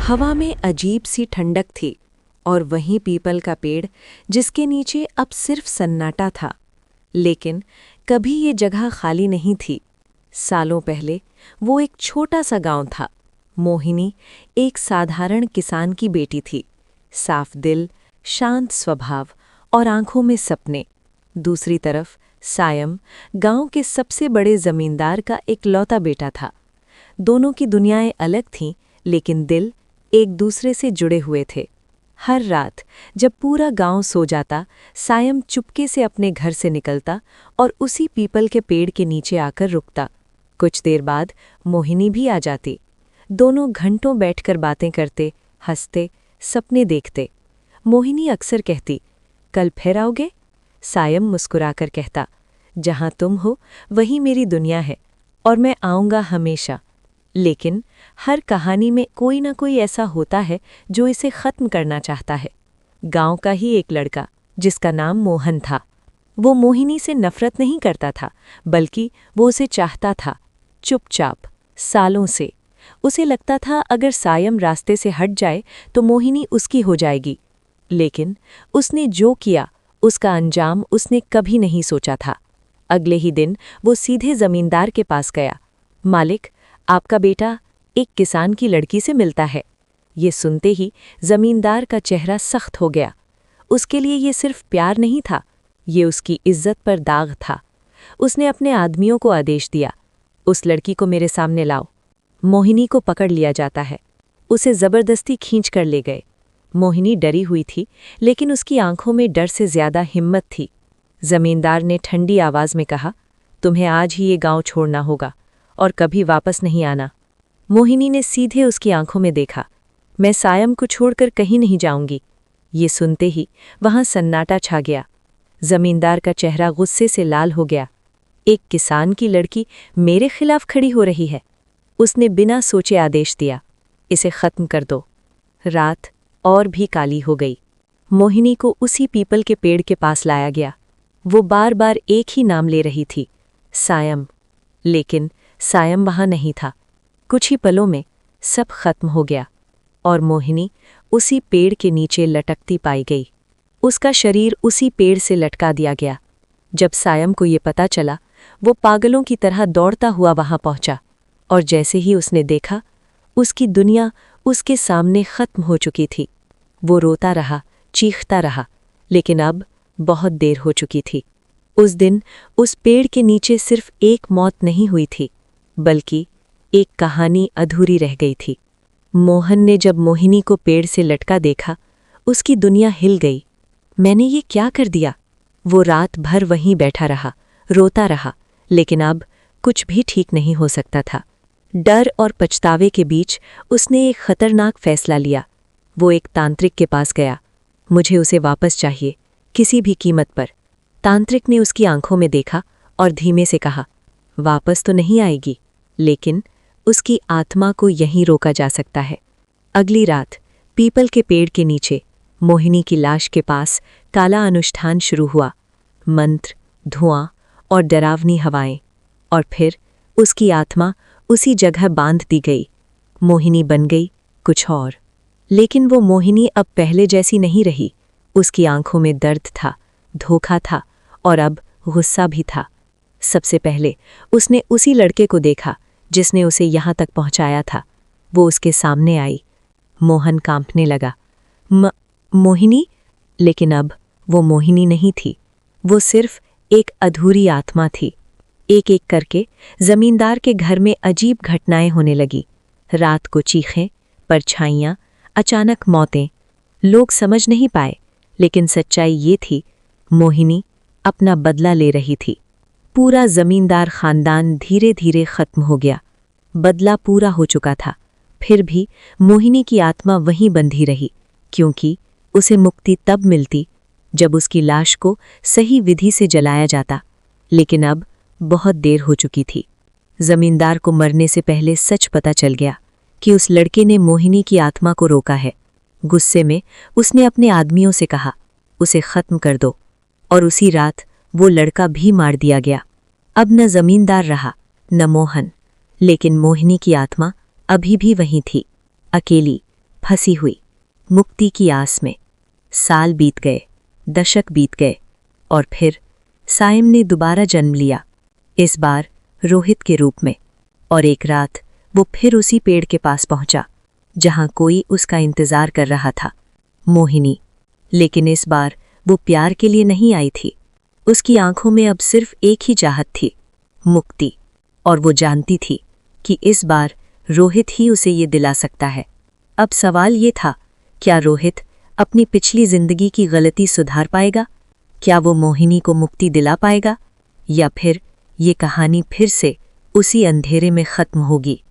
हवा में अजीब सी ठंडक थी और वहीं पीपल का पेड़ जिसके नीचे अब सिर्फ सन्नाटा था। लेकिन कभी ये जगह खाली नहीं थी। सालों पहले वो एक छोटा सा गांव था। मोहिनी एक साधारण किसान की बेटी थी। साफ दिल, शांत स्वभाव और आंखों में सपने। दूसरी तरफ सायम गांव के सबसे बड़े जमींदार का इकलौता बेटा था। दोनों की दुनियाएं अलग थीं, लेकिन दिल एक दूसरे से जुड़े हुए थे। हर रात जब पूरा गांव सो जाता, सायम चुपके से अपने घर से निकलता और उसी पीपल के पेड़ के नीचे आकर रुकता। कुछ देर बाद मोहिनी भी आ जाती। दोनों घंटों बैठकर बातें करते, हंसते, सपने देखते। मोहिनी अक्सर कहती, कल फिर आओगे? सायम मुस्कुराकर कहता, जहां तुम हो वहीं मेरी दुनिया है और मैं आऊँगा हमेशा। लेकिन हर कहानी में कोई ना कोई ऐसा होता है जो इसे ख़त्म करना चाहता है। गांव का ही एक लड़का जिसका नाम मोहन था। वो मोहिनी से नफ़रत नहीं करता था, बल्कि वो उसे चाहता था, चुपचाप, सालों से। उसे लगता था अगर सायम रास्ते से हट जाए तो मोहिनी उसकी हो जाएगी। लेकिन उसने जो किया उसका अंजाम उसने कभी नहीं सोचा था। अगले ही दिन वो सीधे ज़मींदार के पास गया। मालिक, आपका बेटा एक किसान की लड़की से मिलता है। ये सुनते ही ज़मींदार का चेहरा सख्त हो गया। उसके लिए ये सिर्फ प्यार नहीं था, ये उसकी इज्जत पर दाग था। उसने अपने आदमियों को आदेश दिया, उस लड़की को मेरे सामने लाओ। मोहिनी को पकड़ लिया जाता है। उसे ज़बरदस्ती खींच कर ले गए। मोहिनी डरी हुई थी, लेकिन उसकी आंखों में डर से ज़्यादा हिम्मत थी। ज़मींदार ने ठंडी आवाज़ में कहा, तुम्हें आज ही ये गांव छोड़ना होगा और कभी वापस नहीं आना। मोहिनी ने सीधे उसकी आंखों में देखा। मैं सायम को छोड़कर कहीं नहीं जाऊंगी। ये सुनते ही वहां सन्नाटा छा गया। जमींदार का चेहरा गुस्से से लाल हो गया। एक किसान की लड़की मेरे खिलाफ खड़ी हो रही है। उसने बिना सोचे आदेश दिया, इसे खत्म कर दो। रात और भी काली हो गई। मोहिनी को उसी पीपल के पेड़ के पास लाया गया। वो बार बार एक ही नाम ले रही थी, सायम। लेकिन सायम वहां नहीं था। कुछ ही पलों में सब खत्म हो गया और मोहिनी उसी पेड़ के नीचे लटकती पाई गई। उसका शरीर उसी पेड़ से लटका दिया गया। जब सायम को ये पता चला, वो पागलों की तरह दौड़ता हुआ वहां पहुंचा और जैसे ही उसने देखा, उसकी दुनिया उसके सामने खत्म हो चुकी थी। वो रोता रहा, चीखता रहा, लेकिन अब बहुत देर हो चुकी थी। उस दिन उस पेड़ के नीचे सिर्फ एक मौत नहीं हुई थी, बल्कि एक कहानी अधूरी रह गई थी। मोहन ने जब मोहिनी को पेड़ से लटका देखा, उसकी दुनिया हिल गई। मैंने ये क्या कर दिया? वो रात भर वहीं बैठा रहा, रोता रहा, लेकिन अब कुछ भी ठीक नहीं हो सकता था। डर और पछतावे के बीच उसने एक खतरनाक फैसला लिया। वो एक तांत्रिक के पास गया। मुझे उसे वापस चाहिए, किसी भी कीमत पर। तांत्रिक ने उसकी आंखों में देखा और धीमे से कहा, वापस तो नहीं आएगी, लेकिन उसकी आत्मा को यहीं रोका जा सकता है। अगली रात पीपल के पेड़ के नीचे मोहिनी की लाश के पास काला अनुष्ठान शुरू हुआ। मंत्र, धुआं और डरावनी हवाएं। और फिर उसकी आत्मा उसी जगह बांध दी गई। मोहिनी बन गई कुछ और। लेकिन वो मोहिनी अब पहले जैसी नहीं रही। उसकी आंखों में दर्द था, धोखा था और अब गुस्सा भी था। सबसे पहले उसने उसी लड़के को देखा जिसने उसे यहाँ तक पहुँचाया था। वो उसके सामने आई। मोहन कांपने लगा। मोहिनी? लेकिन अब वो मोहिनी नहीं थी। वो सिर्फ एक अधूरी आत्मा थी। एक एक करके जमींदार के घर में अजीब घटनाएं होने लगी। रात को चीखें, परछाइयाँ, अचानक मौतें। लोग समझ नहीं पाए, लेकिन सच्चाई ये थी, मोहिनी अपना बदला ले रही थी। पूरा जमींदार खानदान धीरे धीरे खत्म हो गया। बदला पूरा हो चुका था, फिर भी मोहिनी की आत्मा वहीं बंधी रही, क्योंकि उसे मुक्ति तब मिलती जब उसकी लाश को सही विधि से जलाया जाता। लेकिन अब बहुत देर हो चुकी थी। जमींदार को मरने से पहले सच पता चल गया कि उस लड़के ने मोहिनी की आत्मा को रोका है। गुस्से में उसने अपने आदमियों से कहा, उसे खत्म कर दो। और उसी रात वो लड़का भी मार दिया गया। अब न जमींदार रहा, न मोहन, लेकिन मोहिनी की आत्मा अभी भी वहीं थी, अकेली, फंसी हुई मुक्ति की आस में। साल बीत गए, दशक बीत गए, और फिर साइम ने दोबारा जन्म लिया, इस बार रोहित के रूप में। और एक रात वो फिर उसी पेड़ के पास पहुंचा जहां कोई उसका इंतजार कर रहा था, मोहिनी। लेकिन इस बार वो प्यार के लिए नहीं आई थी। उसकी आंखों में अब सिर्फ एक ही चाहत थी, मुक्ति। और वो जानती थी कि इस बार रोहित ही उसे ये दिला सकता है। अब सवाल ये था, क्या रोहित अपनी पिछली जिंदगी की गलती सुधार पाएगा? क्या वो मोहिनी को मुक्ति दिला पाएगा? या फिर ये कहानी फिर से उसी अंधेरे में खत्म होगी?